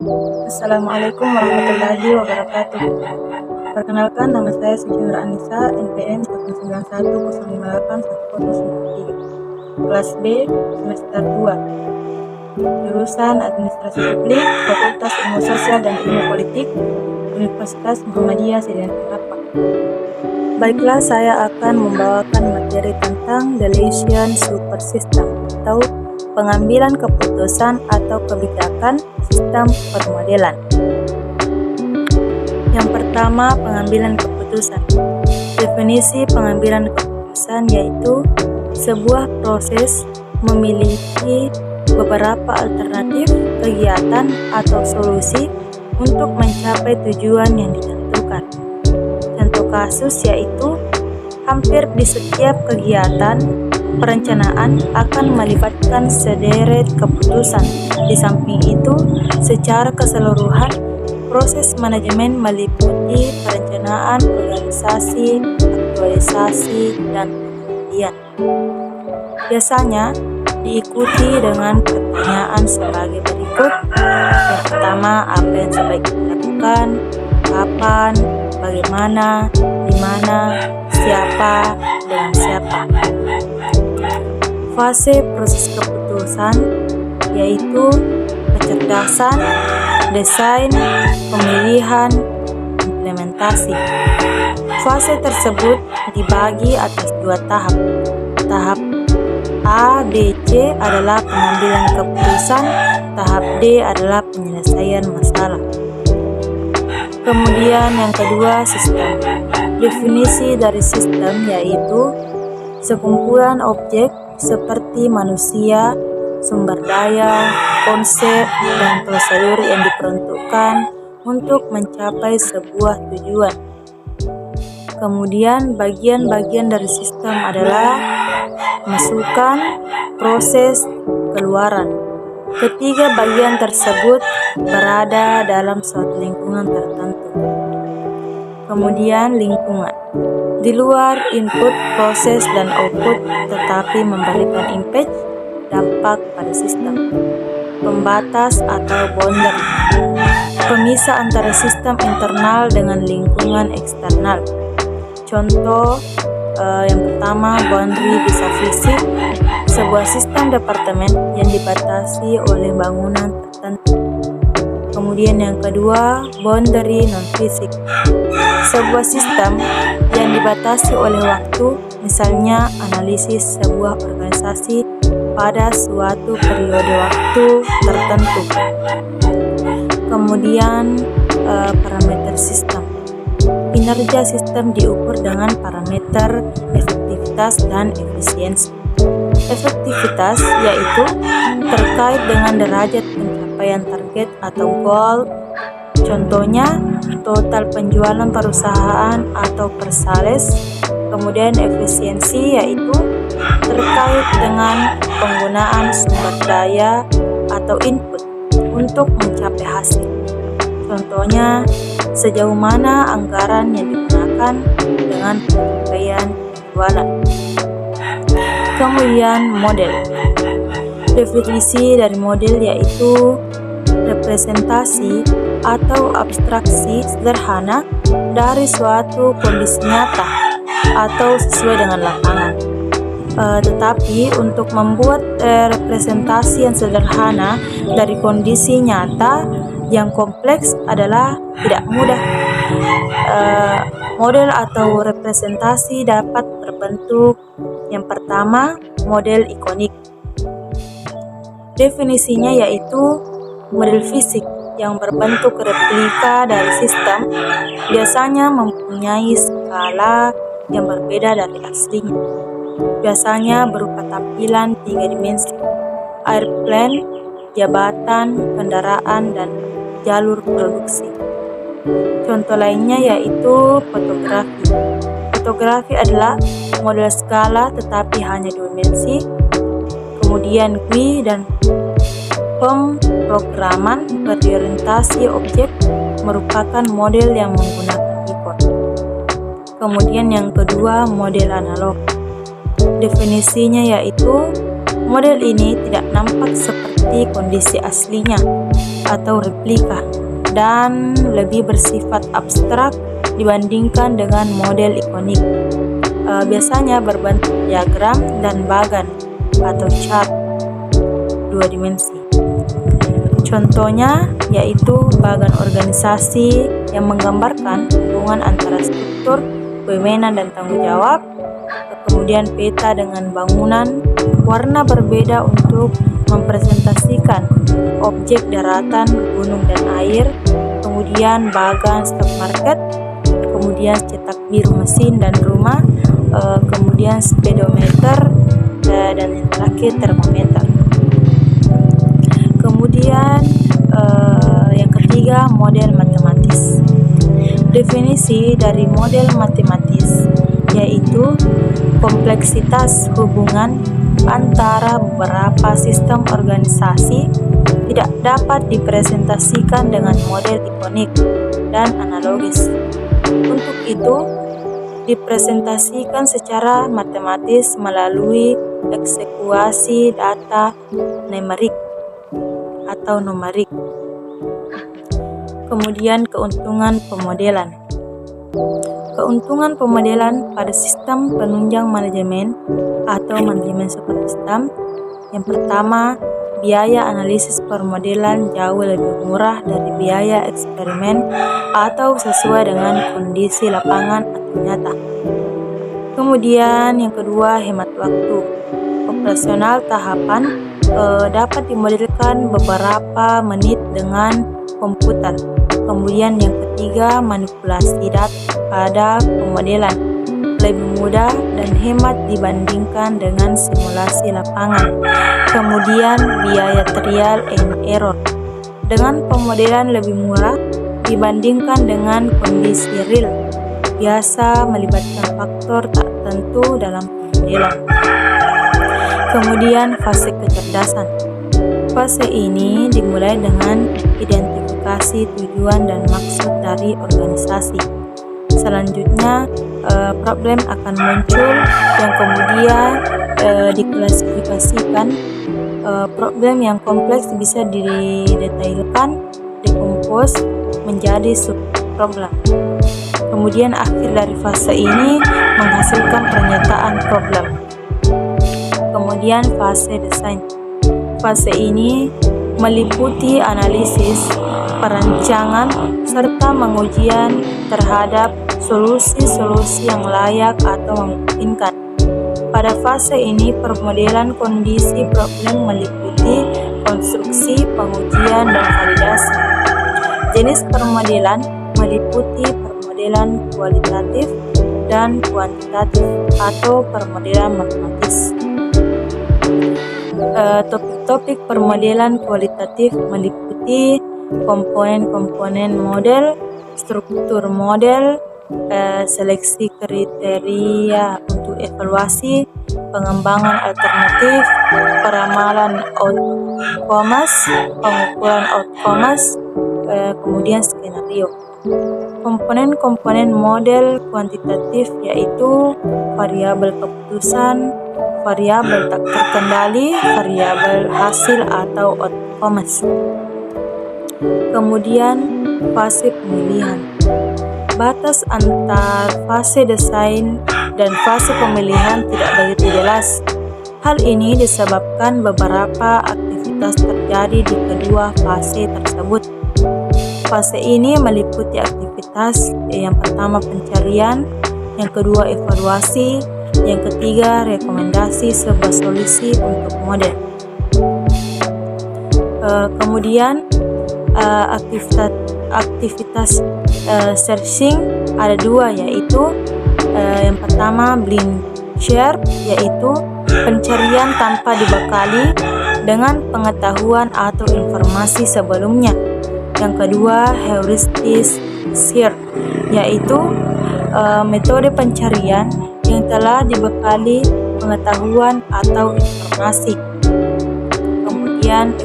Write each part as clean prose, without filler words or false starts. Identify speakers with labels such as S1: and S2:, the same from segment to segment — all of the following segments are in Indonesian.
S1: Assalamualaikum warahmatullahi wabarakatuh. Perkenalkan, nama saya Sujindra Anissa, NPM 19150581093, kelas B, semester 2, jurusan Administrasi Publik, Fakultas Ilmu Sosial dan Ilmu Politik, Universitas Muhammadiyah Sedengan Kelapa. Baiklah, saya akan membawakan materi tentang Deletion Super System atau pengambilan keputusan atau kebijakan sistem permodelan. Yang pertama, pengambilan keputusan. Definisi pengambilan keputusan yaitu sebuah proses memiliki beberapa alternatif kegiatan atau solusi untuk mencapai tujuan yang ditentukan. Contoh kasus yaitu hampir di setiap kegiatan perencanaan akan melibatkan sederet keputusan. Di samping itu, secara keseluruhan, proses manajemen meliputi perencanaan, organisasi, aktualisasi, dan pembuktian. Biasanya diikuti dengan pertanyaan sebagai berikut. Yang pertama, apa yang sebaiknya dilakukan, kapan, bagaimana, di mana, siapa, dengan siapa. Fase proses keputusan yaitu kecerdasan, desain, pemilihan, implementasi. Fase tersebut dibagi atas dua tahap. Tahap A, B, C adalah pengambilan keputusan, tahap D adalah penyelesaian masalah. Kemudian yang kedua, sistem. Definisi dari sistem yaitu sekumpulan objek seperti manusia, sumber daya, konsep, dan prosedur yang diperuntukkan untuk mencapai sebuah tujuan. Kemudian bagian-bagian dari sistem adalah masukan, proses, keluaran. Ketiga bagian tersebut berada dalam suatu lingkungan tertentu. Kemudian lingkungan. Di luar input, proses, dan output, tetapi memberikan impact, dampak pada sistem. Pembatas atau boundary. Pemisah antara sistem internal dengan lingkungan eksternal. Contoh yang pertama, boundary bisa fisik, sebuah sistem departemen yang dibatasi oleh bangunan tertentu. Kemudian yang kedua, boundary non-fisik, sebuah sistem yang dibatasi oleh waktu, misalnya analisis sebuah organisasi pada suatu periode waktu tertentu. Kemudian parameter sistem. Kinerja sistem diukur dengan parameter efektivitas dan efisiensi. Efektivitas yaitu terkait dengan derajat pencapaian target atau goal. Contohnya, total penjualan perusahaan atau persales. Kemudian efisiensi yaitu terkait dengan penggunaan sumber daya atau input untuk mencapai hasil. Contohnya, sejauh mana anggaran yang digunakan dengan pencapaian penjualan. Kemudian model. Definisi dari model yaitu representasi atau abstraksi sederhana dari suatu kondisi nyata atau sesuai dengan lapangan. Tetapi untuk membuat representasi yang sederhana dari kondisi nyata yang kompleks adalah tidak mudah. Model atau representasi dapat berbentuk yang pertama, model ikonik. Definisinya yaitu model fisik yang berbentuk replika dari sistem, biasanya mempunyai skala yang berbeda dari aslinya. Biasanya berupa tampilan 3 dimensi, airplane, jabatan, kendaraan, dan jalur produksi. Contoh lainnya yaitu fotografi. Fotografi adalah model skala tetapi hanya 2 dimensi. Kemudian GUI dan pemrograman berorientasi objek merupakan model yang menggunakan ikon. Kemudian yang kedua, model analog. Definisinya yaitu model ini tidak nampak seperti seperti kondisi aslinya atau replika dan lebih bersifat abstrak dibandingkan dengan model ikonik. Biasanya berbentuk diagram dan bagan atau chart dua dimensi. Contohnya yaitu bagan organisasi yang menggambarkan hubungan antara struktur, kewenangan dan tanggung jawab. Kemudian peta dengan bangunan, warna berbeda untuk mempresentasikan objek daratan, gunung dan air. Kemudian bagan stock market, kemudian cetak biru mesin dan rumah, kemudian speedometer, dan yang terakhir termometer. Kemudian yang ketiga, model matematis. Definisi dari model matematis yaitu kompleksitas hubungan antara beberapa sistem organisasi tidak dapat dipresentasikan dengan model ikonik dan analogis. Untuk itu, dipresentasikan secara matematis melalui eksekusi data numerik atau numerik. Kemudian keuntungan pemodelan. Keuntungan pemodelan pada sistem penunjang manajemen atau manajemen supersistem. Yang pertama, biaya analisis permodelan jauh lebih murah dari biaya eksperimen atau sesuai dengan kondisi lapangan atau nyata. Kemudian yang kedua, hemat waktu. Operasional tahapan dapat dimodelkan beberapa menit dengan komputer. Kemudian yang ketiga, manipulasi data pada pemodelan lebih mudah dan hemat dibandingkan dengan simulasi lapangan. Kemudian biaya trial and error. Dengan pemodelan lebih murah dibandingkan dengan kondisi real, biasa melibatkan faktor tak tentu dalam pemodelan. Kemudian fase kecerdasan. Fase ini dimulai dengan identifikasi tujuan dan maksud dari organisasi. Selanjutnya, problem akan muncul yang kemudian diklasifikasikan. Problem yang kompleks bisa didetailkan, dikompos menjadi sub-problem. Kemudian akhir dari fase ini menghasilkan pernyataan problem. Kemudian fase desain. Fase ini meliputi analisis, perancangan, serta pengujian terhadap solusi-solusi yang layak atau memungkinkan. Pada fase ini, permodelan kondisi problem meliputi konstruksi, pengujian, dan validasi. Jenis permodelan meliputi permodelan kualitatif dan kuantitatif atau permodelan matematis. Topik-topik permodelan kualitatif meliputi komponen-komponen model, struktur model, seleksi kriteria untuk evaluasi, pengembangan alternatif, peramalan outcomes, pengukuran outcomes, kemudian skenario. Komponen-komponen model kuantitatif yaitu variabel keputusan, variabel tak terkendali, variabel hasil atau outcomes. Kemudian fase pemilihan. Batas antar fase desain dan fase pemilihan tidak begitu jelas. Hal ini disebabkan beberapa aktivitas terjadi di kedua fase tersebut. Fase ini meliputi aktivitas yang pertama pencarian, yang kedua evaluasi, yang ketiga rekomendasi sebuah solusi untuk model. Kemudian aktivitas searching ada dua, yaitu yang pertama blind search, yaitu pencarian tanpa dibekali dengan pengetahuan atau informasi sebelumnya. Yang kedua heuristic search, yaitu metode pencarian yang telah dibekali pengetahuan atau informasi. Kemudian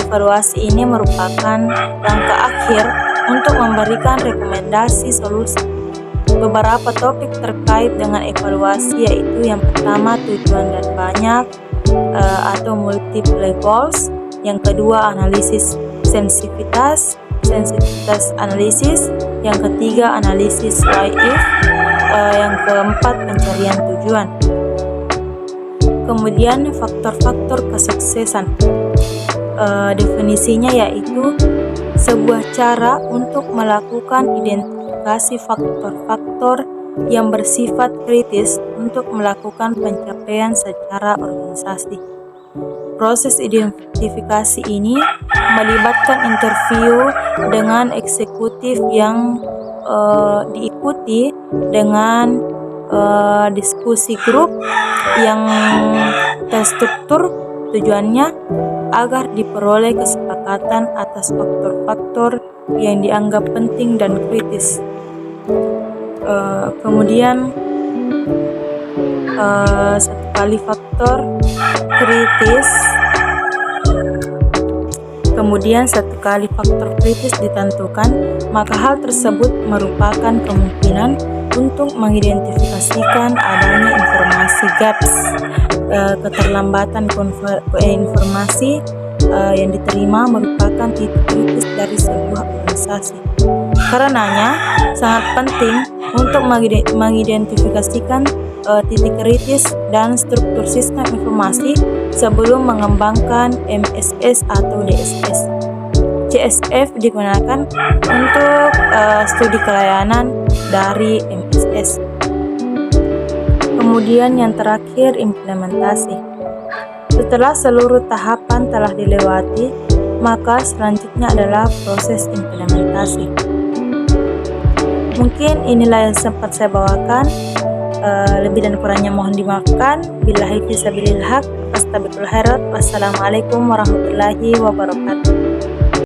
S1: evaluasi ini merupakan langkah akhir untuk memberikan rekomendasi solusi. Beberapa topik terkait dengan evaluasi yaitu yang pertama tujuan dan banyak, atau multiple goals. Yang kedua, analisis sensitivitas analisis. Yang ketiga, analisis why if. Yang keempat, pencarian tujuan. Kemudian faktor-faktor kesuksesan. Definisinya yaitu sebuah cara untuk melakukan identifikasi faktor-faktor yang bersifat kritis untuk melakukan pencapaian secara organisasi. Proses identifikasi ini melibatkan interview dengan eksekutif yang diikuti dengan diskusi grup yang terstruktur. Tujuannya agar diperoleh kesepakatan atas faktor-faktor yang dianggap penting dan kritis. Kemudian satu kali faktor kritis ditentukan, maka hal tersebut merupakan kemungkinan untuk mengidentifikasikan adanya informasi gaps, keterlambatan informasi yang diterima merupakan titik kritis dari sebuah organisasi. Karenanya sangat penting untuk mengidentifikasikan titik kritis dan struktur sistem informasi sebelum mengembangkan MSS atau DSS. CSF digunakan untuk studi kelayanan dari MSS. Kemudian yang terakhir, implementasi. Setelah seluruh tahapan telah dilewati, maka selanjutnya adalah proses implementasi. Mungkin inilah yang sempat saya bawakan. Lebih dan kurangnya mohon dimaafkan. Billahi fisabilil haq, astagfirullah khairat. Wassalamualaikum warahmatullahi wabarakatuh.